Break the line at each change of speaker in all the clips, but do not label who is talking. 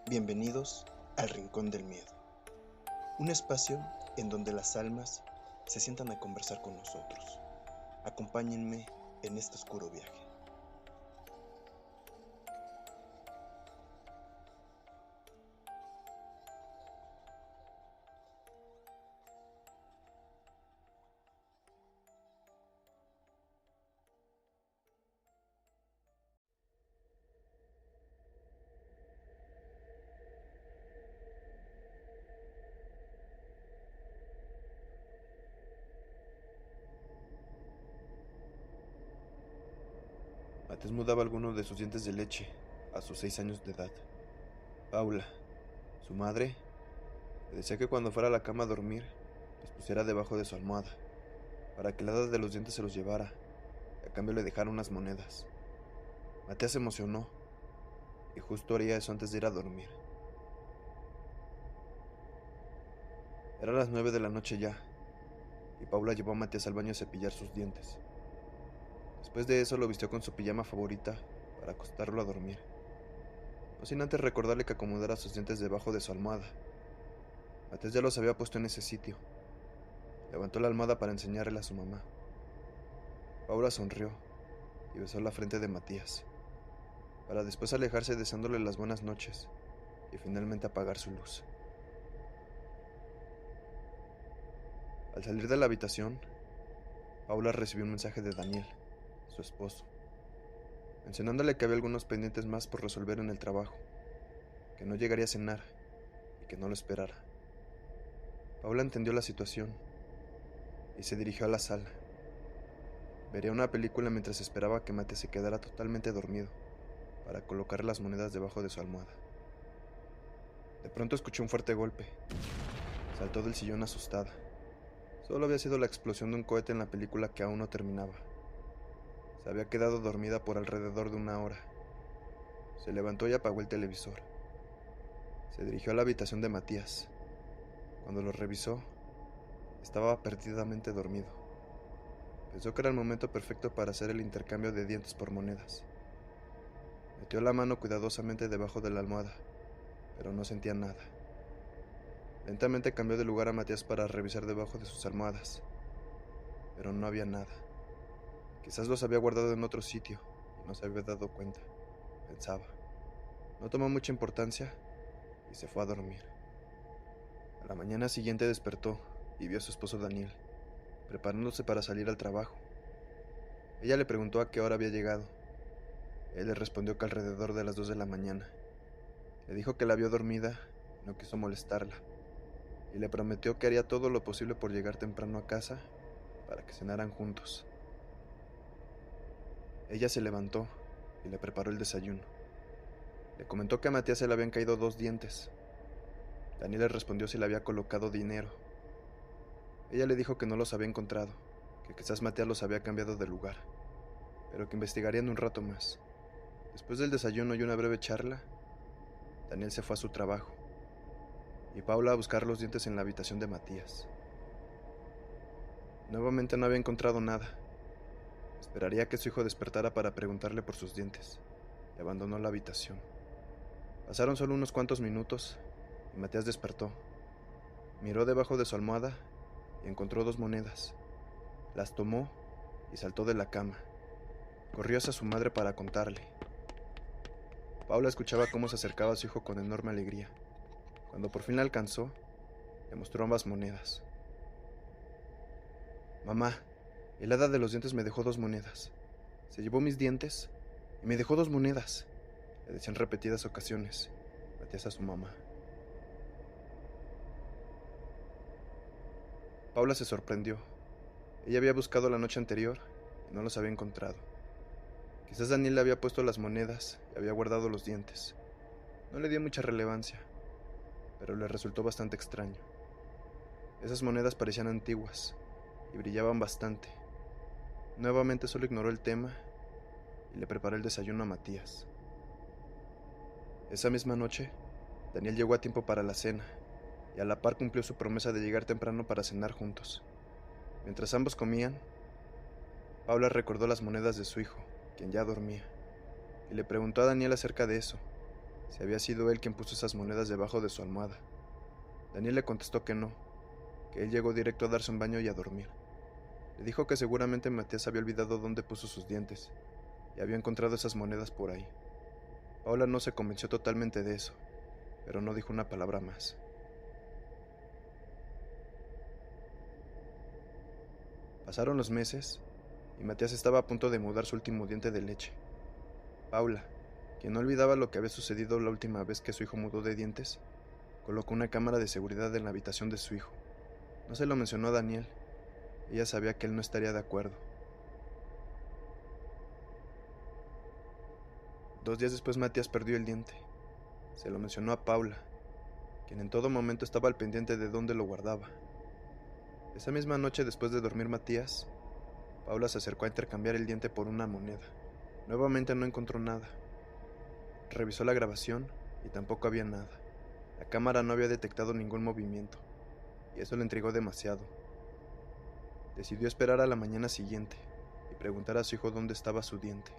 Bienvenidos al Rincón del Miedo, un espacio en donde las almas se sientan a conversar con nosotros. Acompáñenme en este oscuro viaje.
Antes mudaba algunos de sus dientes de leche a sus 6 años de edad. Paula, su madre, le decía que cuando fuera a la cama a dormir, los pusiera debajo de su almohada, para que el hada de los dientes se los llevara, y a cambio le dejara unas monedas. Matías se emocionó, y justo haría eso antes de ir a dormir. Era las 9 de la noche ya, y Paula llevó a Matías al baño a cepillar sus dientes. Después de eso lo vistió con su pijama favorita para acostarlo a dormir, no sin antes recordarle que acomodara sus dientes debajo de su almohada. Matías ya los había puesto en ese sitio. Levantó la almohada para enseñarle a su mamá. Paula sonrió y besó la frente de Matías, para después alejarse deseándole las buenas noches y finalmente apagar su luz. Al salir de la habitación, Paula recibió un mensaje de Daniel, su esposo, mencionándole que había algunos pendientes más por resolver en el trabajo, que no llegaría a cenar y que no lo esperara. Paula entendió la situación y se dirigió a la sala. Vería una película mientras esperaba que Matías se quedara totalmente dormido para colocar las monedas debajo de su almohada. De pronto escuchó un fuerte golpe. Saltó del sillón asustada. Solo había sido la explosión de un cohete en la película que aún no terminaba. Se había quedado dormida por alrededor de una hora. Se levantó y apagó el televisor. Se dirigió a la habitación de Matías. Cuando lo revisó, estaba perdidamente dormido. Pensó que era el momento perfecto para hacer el intercambio de dientes por monedas. Metió la mano cuidadosamente debajo de la almohada, pero no sentía nada. Lentamente cambió de lugar a Matías para revisar debajo de sus almohadas, pero no había nada. Quizás los había guardado en otro sitio y no se había dado cuenta, pensaba. No tomó mucha importancia y se fue a dormir. A la mañana siguiente despertó y vio a su esposo Daniel, preparándose para salir al trabajo. Ella le preguntó a qué hora había llegado. Él le respondió que alrededor de las 2 de la mañana. Le dijo que la vio dormida y no quiso molestarla, y le prometió que haría todo lo posible por llegar temprano a casa para que cenaran juntos. Ella se levantó y le preparó el desayuno. Le comentó que a Matías se le habían caído 2 dientes. Daniel le respondió si le había colocado dinero. Ella le dijo que no los había encontrado, que quizás Matías los había cambiado de lugar, pero que investigarían un rato más. Después del desayuno y una breve charla, Daniel se fue a su trabajo, y Paula a buscar los dientes en la habitación de Matías. Nuevamente no había encontrado nada. Esperaría que su hijo despertara para preguntarle por sus dientes, y abandonó la habitación. Pasaron solo unos cuantos minutos, y Matías despertó. Miró debajo de su almohada y encontró 2 monedas. Las tomó y saltó de la cama. Corrió hacia su madre para contarle. Paula escuchaba cómo se acercaba a su hijo con enorme alegría. Cuando por fin la alcanzó, le mostró ambas monedas. Mamá, el hada de los dientes me dejó 2 monedas. Se llevó mis dientes y me dejó 2 monedas, le decía en repetidas ocasiones Matías a su mamá. Paula se sorprendió. Ella había buscado la noche anterior y no los había encontrado. Quizás Daniel le había puesto las monedas y había guardado los dientes. No le dio mucha relevancia, pero le resultó bastante extraño. Esas monedas parecían antiguas y brillaban bastante. Nuevamente solo ignoró el tema y le preparó el desayuno a Matías. Esa misma noche, Daniel llegó a tiempo para la cena y a la par cumplió su promesa de llegar temprano para cenar juntos. Mientras ambos comían, Paula recordó las monedas de su hijo, quien ya dormía, y le preguntó a Daniel acerca de eso. si había sido él quien puso esas monedas debajo de su almohada. Daniel le contestó que no, que él llegó directo a darse un baño y a dormir. Le dijo que seguramente Matías había olvidado dónde puso sus dientes y había encontrado esas monedas por ahí. Paula no se convenció totalmente de eso, pero no dijo una palabra más. Pasaron los meses y Matías estaba a punto de mudar su último diente de leche. Paula, quien no olvidaba lo que había sucedido la última vez que su hijo mudó de dientes, colocó una cámara de seguridad en la habitación de su hijo. No se lo mencionó a Daniel. Ella sabía que él no estaría de acuerdo. 2 días después Matías perdió el diente. Se lo mencionó a Paula, quien en todo momento estaba al pendiente de dónde lo guardaba. Esa misma noche, después de dormir Matías, Paula se acercó a intercambiar el diente por una moneda. Nuevamente no encontró nada. Revisó la grabación y tampoco había nada. La cámara no había detectado ningún movimiento, y eso le intrigó demasiado. Decidió esperar a la mañana siguiente y preguntar a su hijo dónde estaba su diente.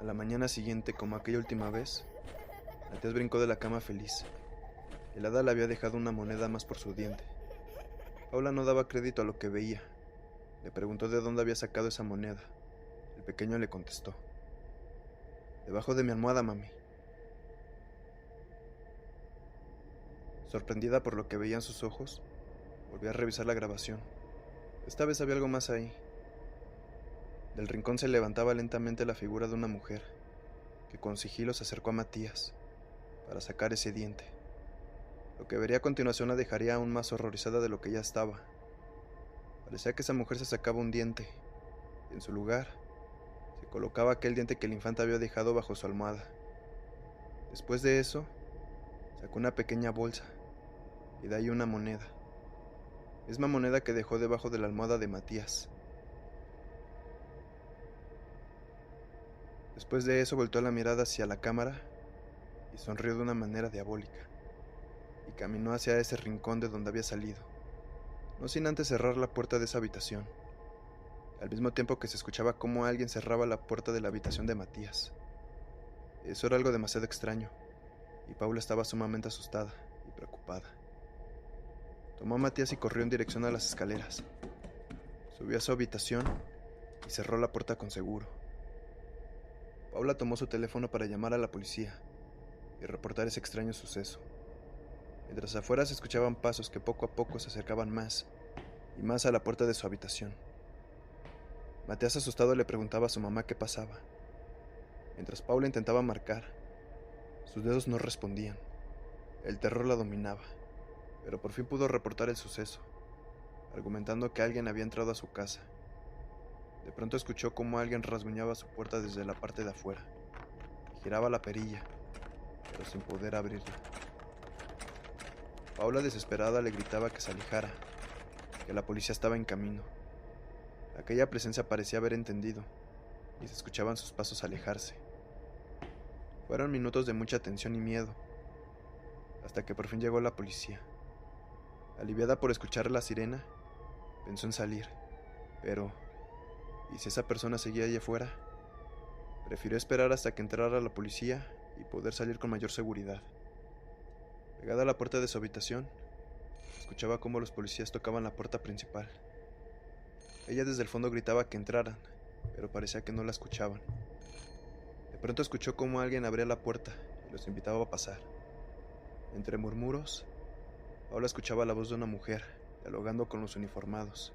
A la mañana siguiente, como aquella última vez, Matías brincó de la cama feliz. El hada le había dejado una moneda más por su diente. Paula no daba crédito a lo que veía. Le preguntó de dónde había sacado esa moneda. El pequeño le contestó: debajo de mi almohada, mami. Sorprendida por lo que veía en sus ojos, volvió a revisar la grabación. Esta vez había algo más ahí. Del rincón se levantaba lentamente la figura de una mujer, que con sigilo se acercó a Matías para sacar ese diente. Lo que vería a continuación la dejaría aún más horrorizada de lo que ya estaba. Parecía que esa mujer se sacaba un diente, y en su lugar se colocaba aquel diente que el infante había dejado bajo su almohada. Después de eso, sacó una pequeña bolsa, y de ahí una moneda. Misma moneda que dejó debajo de la almohada de Matías. Después de eso volteó la mirada hacia la cámara y sonrió de una manera diabólica, y caminó hacia ese rincón de donde había salido, no sin antes cerrar la puerta de esa habitación, al mismo tiempo que se escuchaba cómo alguien cerraba la puerta de la habitación de Matías. Eso era algo demasiado extraño, y Paula estaba sumamente asustada y preocupada. Tomó a Matías y corrió en dirección a las escaleras. Subió a su habitación y cerró la puerta con seguro. Paula tomó su teléfono para llamar a la policía y reportar ese extraño suceso. Mientras afuera se escuchaban pasos que poco a poco se acercaban más y más a la puerta de su habitación. Matías, asustado, le preguntaba a su mamá qué pasaba. Mientras Paula intentaba marcar, sus dedos no respondían. El terror la dominaba, pero por fin pudo reportar el suceso, argumentando que alguien había entrado a su casa. De pronto escuchó cómo alguien rasguñaba su puerta desde la parte de afuera. Giraba la perilla, pero sin poder abrirla. Paula, desesperada, le gritaba que se alejara, que la policía estaba en camino. Aquella presencia parecía haber entendido, y se escuchaban sus pasos alejarse. Fueron minutos de mucha tensión y miedo, hasta que por fin llegó la policía. Aliviada por escuchar la sirena, pensó en salir, pero ¿y si esa persona seguía allá afuera? Prefirió esperar hasta que entrara la policía y poder salir con mayor seguridad. Pegada a la puerta de su habitación, escuchaba cómo los policías tocaban la puerta principal. Ella desde el fondo gritaba que entraran, pero parecía que no la escuchaban. De pronto escuchó cómo alguien abría la puerta y los invitaba a pasar. Entre murmuros, Paula escuchaba la voz de una mujer, dialogando con los uniformados.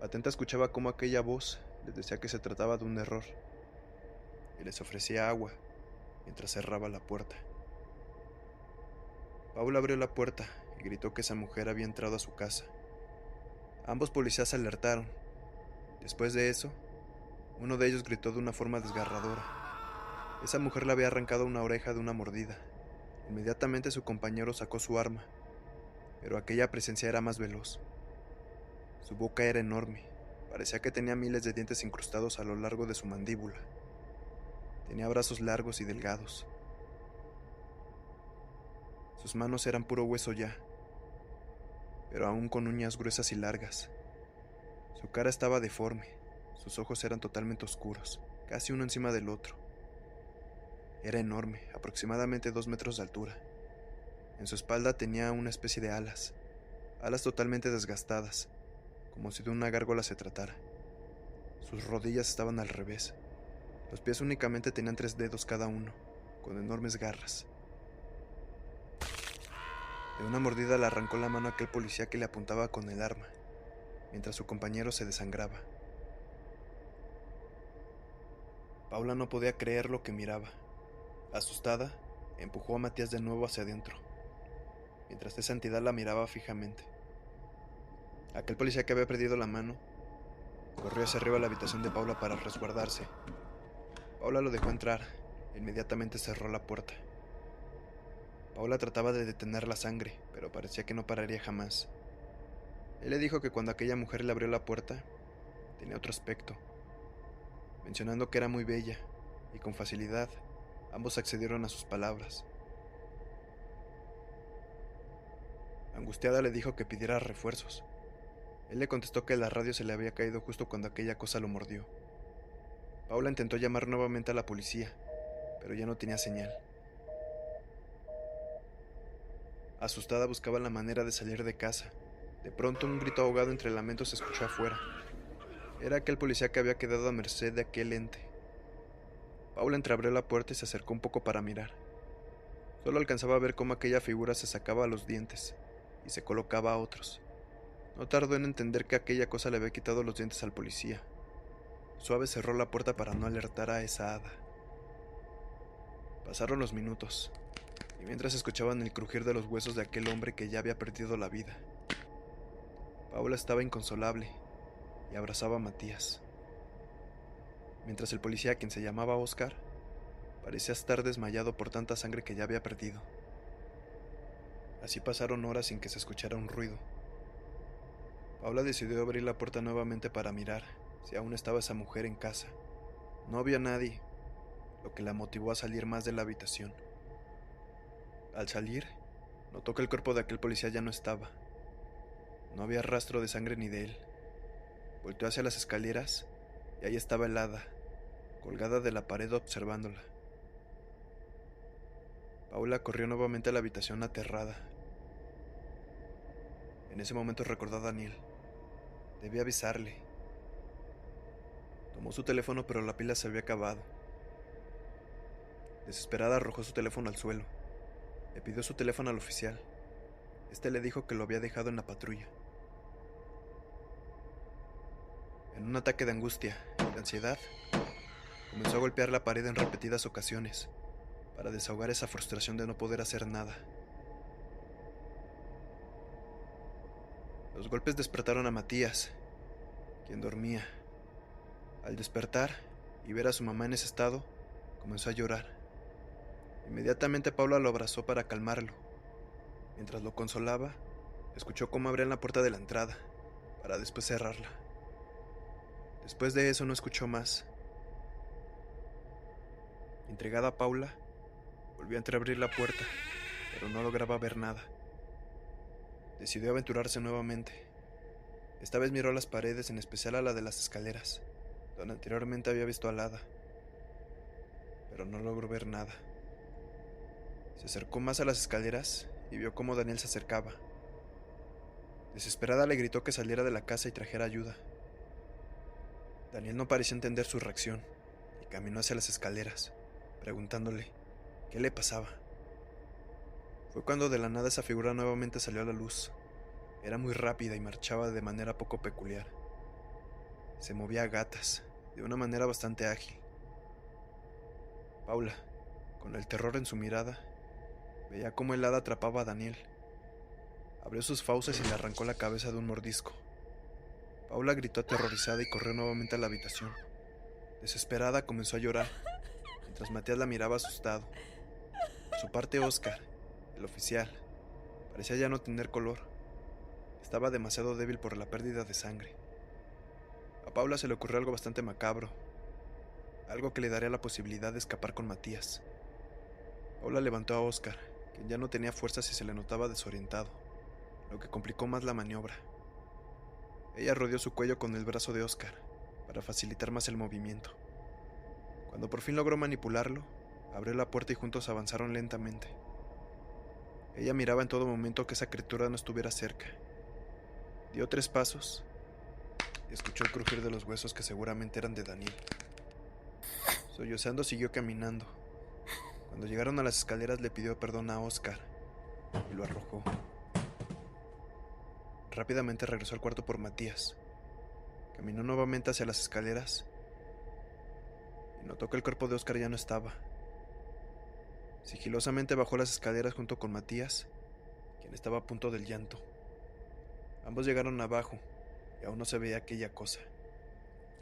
Atenta escuchaba cómo aquella voz les decía que se trataba de un error, y les ofrecía agua mientras cerraba la puerta. Paula abrió la puerta y gritó que esa mujer había entrado a su casa. Ambos policías se alertaron. Después de eso, uno de ellos gritó de una forma desgarradora. Esa mujer le había arrancado una oreja de una mordida. Inmediatamente su compañero sacó su arma, pero aquella presencia era más veloz. Su boca era enorme, parecía que tenía miles de dientes incrustados a lo largo de su mandíbula. Tenía brazos largos y delgados. Sus manos eran puro hueso ya, pero aún con uñas gruesas y largas. Su cara estaba deforme, sus ojos eran totalmente oscuros, casi uno encima del otro. Era enorme, aproximadamente 2 metros de altura. En su espalda tenía una especie de alas totalmente desgastadas, como si de una gárgola se tratara. Sus rodillas estaban al revés. Los pies únicamente tenían 3 dedos cada uno, con enormes garras. De una mordida le arrancó la mano a aquel policía que le apuntaba con el arma, mientras su compañero se desangraba. Paula no podía creer lo que miraba. Asustada, empujó a Matías de nuevo hacia adentro, mientras esa entidad la miraba fijamente. Aquel policía que había perdido la mano corrió hacia arriba a la habitación de Paula para resguardarse. Paula lo dejó entrar e inmediatamente cerró la puerta. Paula trataba de detener la sangre, pero parecía que no pararía jamás. Él le dijo que cuando aquella mujer le abrió la puerta, tenía otro aspecto, mencionando que era muy bella, y con facilidad ambos accedieron a sus palabras. Angustiada le dijo que pidiera refuerzos. Él le contestó que la radio se le había caído justo cuando aquella cosa lo mordió. Paula intentó llamar nuevamente a la policía, pero ya no tenía señal. Asustada buscaba la manera de salir de casa. De pronto un grito ahogado entre lamentos se escuchó afuera. Era aquel policía que había quedado a merced de aquel ente. Paula entreabrió la puerta y se acercó un poco para mirar. Solo alcanzaba a ver cómo aquella figura se sacaba los dientes y se colocaba a otros. No tardó en entender que aquella cosa le había quitado los dientes al policía. Suave cerró la puerta para no alertar a esa hada. Pasaron los minutos, y mientras escuchaban el crujir de los huesos de aquel hombre que ya había perdido la vida, Paula estaba inconsolable y abrazaba a Matías, mientras el policía, quien se llamaba Oscar, parecía estar desmayado por tanta sangre que ya había perdido. Así pasaron horas sin que se escuchara un ruido. Paula decidió abrir la puerta nuevamente para mirar si aún estaba esa mujer en casa. No había nadie, lo que la motivó a salir más de la habitación. Al salir, notó que el cuerpo de aquel policía ya no estaba. No había rastro de sangre ni de él. Volteó hacia las escaleras y ahí estaba el hada, colgada de la pared observándola. Paula corrió nuevamente a la habitación aterrada. En ese momento recordó a Daniel. Debía avisarle. Tomó su teléfono, pero la pila se había acabado. Desesperada arrojó su teléfono al suelo. Le pidió su teléfono al oficial. Este le dijo que lo había dejado en la patrulla. En un ataque de angustia y de ansiedad, comenzó a golpear la pared en repetidas ocasiones para desahogar esa frustración de no poder hacer nada. Los golpes despertaron a Matías, quien dormía. Al despertar y ver a su mamá en ese estado, comenzó a llorar. Inmediatamente Paula lo abrazó para calmarlo. Mientras lo consolaba, escuchó cómo abrían la puerta de la entrada, para después cerrarla. Después de eso no escuchó más. Intrigada, Paula volvió a entreabrir la puerta, pero no lograba ver nada. Decidió aventurarse nuevamente. Esta vez miró las paredes, en especial a la de las escaleras, donde anteriormente había visto al hada, pero no logró ver nada. Se acercó más a las escaleras y vio cómo Daniel se acercaba. Desesperada le gritó que saliera de la casa y trajera ayuda. Daniel no parecía entender su reacción y caminó hacia las escaleras, preguntándole qué le pasaba. Fue cuando de la nada esa figura nuevamente salió a la luz. Era muy rápida y marchaba de manera poco peculiar. Se movía a gatas, de una manera bastante ágil. Paula, con el terror en su mirada, veía cómo el hada atrapaba a Daniel. Abrió sus fauces y le arrancó la cabeza de un mordisco. Paula gritó aterrorizada y corrió nuevamente a la habitación. Desesperada comenzó a llorar, mientras Matías la miraba asustado. Por su parte, Oscar, el oficial, parecía ya no tener color. Estaba demasiado débil por la pérdida de sangre. A Paula se le ocurrió algo bastante macabro, algo que le daría la posibilidad de escapar con Matías. Paula levantó a Oscar, quien ya no tenía fuerzas y se le notaba desorientado, lo que complicó más la maniobra. Ella rodeó su cuello con el brazo de Oscar, para facilitar más el movimiento. Cuando por fin logró manipularlo, Abrió la puerta y juntos avanzaron lentamente. Ella miraba en todo momento que esa criatura no estuviera cerca. Dio 3 pasos y escuchó el crujir de los huesos que seguramente eran de Daniel. Sollozando siguió caminando. Cuando llegaron a las escaleras le pidió perdón a Oscar y lo arrojó. Rápidamente regresó al cuarto por Matías. Caminó nuevamente hacia las escaleras y notó que el cuerpo de Oscar ya no estaba. Sigilosamente bajó las escaleras junto con Matías, quien estaba a punto del llanto. Ambos llegaron abajo y aún no se veía aquella cosa.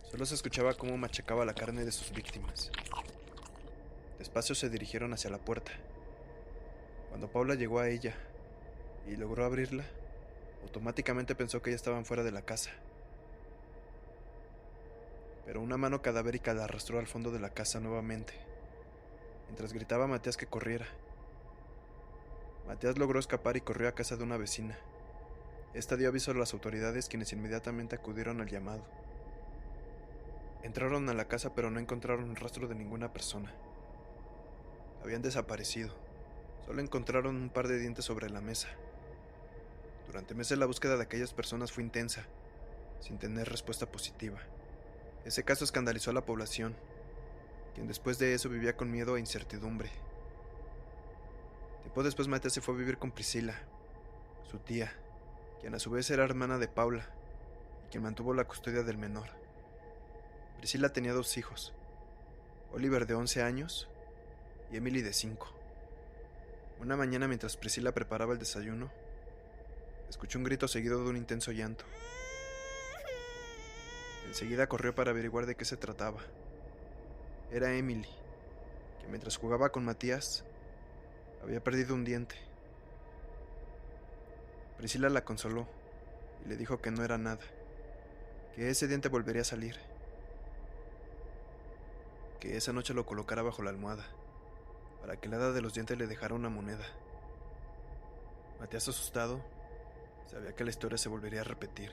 Solo se escuchaba cómo machacaba la carne de sus víctimas. Despacio se dirigieron hacia la puerta. Cuando Paula llegó a ella y logró abrirla, automáticamente pensó que ya estaban fuera de la casa. Pero una mano cadavérica la arrastró al fondo de la casa nuevamente, mientras gritaba a Matías que corriera. Matías logró escapar y corrió a casa de una vecina. Esta dio aviso a las autoridades, quienes inmediatamente acudieron al llamado. Entraron a la casa pero no encontraron rastro de ninguna persona. Habían desaparecido. Solo encontraron un par de dientes sobre la mesa. Durante meses la búsqueda de aquellas personas fue intensa, sin tener respuesta positiva. Ese caso escandalizó a la población, quien después de eso vivía con miedo e incertidumbre. Tiempo después Matías se fue a vivir con Priscila, su tía, quien a su vez era hermana de Paula, y quien mantuvo la custodia del menor. Priscila tenía 2 hijos, Oliver de 11 años y Emily de 5. Una mañana, mientras Priscila preparaba el desayuno, escuchó un grito seguido de un intenso llanto. Enseguida corrió para averiguar de qué se trataba. Era Emily, que mientras jugaba con Matías, había perdido un diente. Priscila la consoló y le dijo que no era nada, que ese diente volvería a salir, que esa noche lo colocara bajo la almohada, para que la hada de los dientes le dejara una moneda. Matías, asustado, sabía que la historia se volvería a repetir.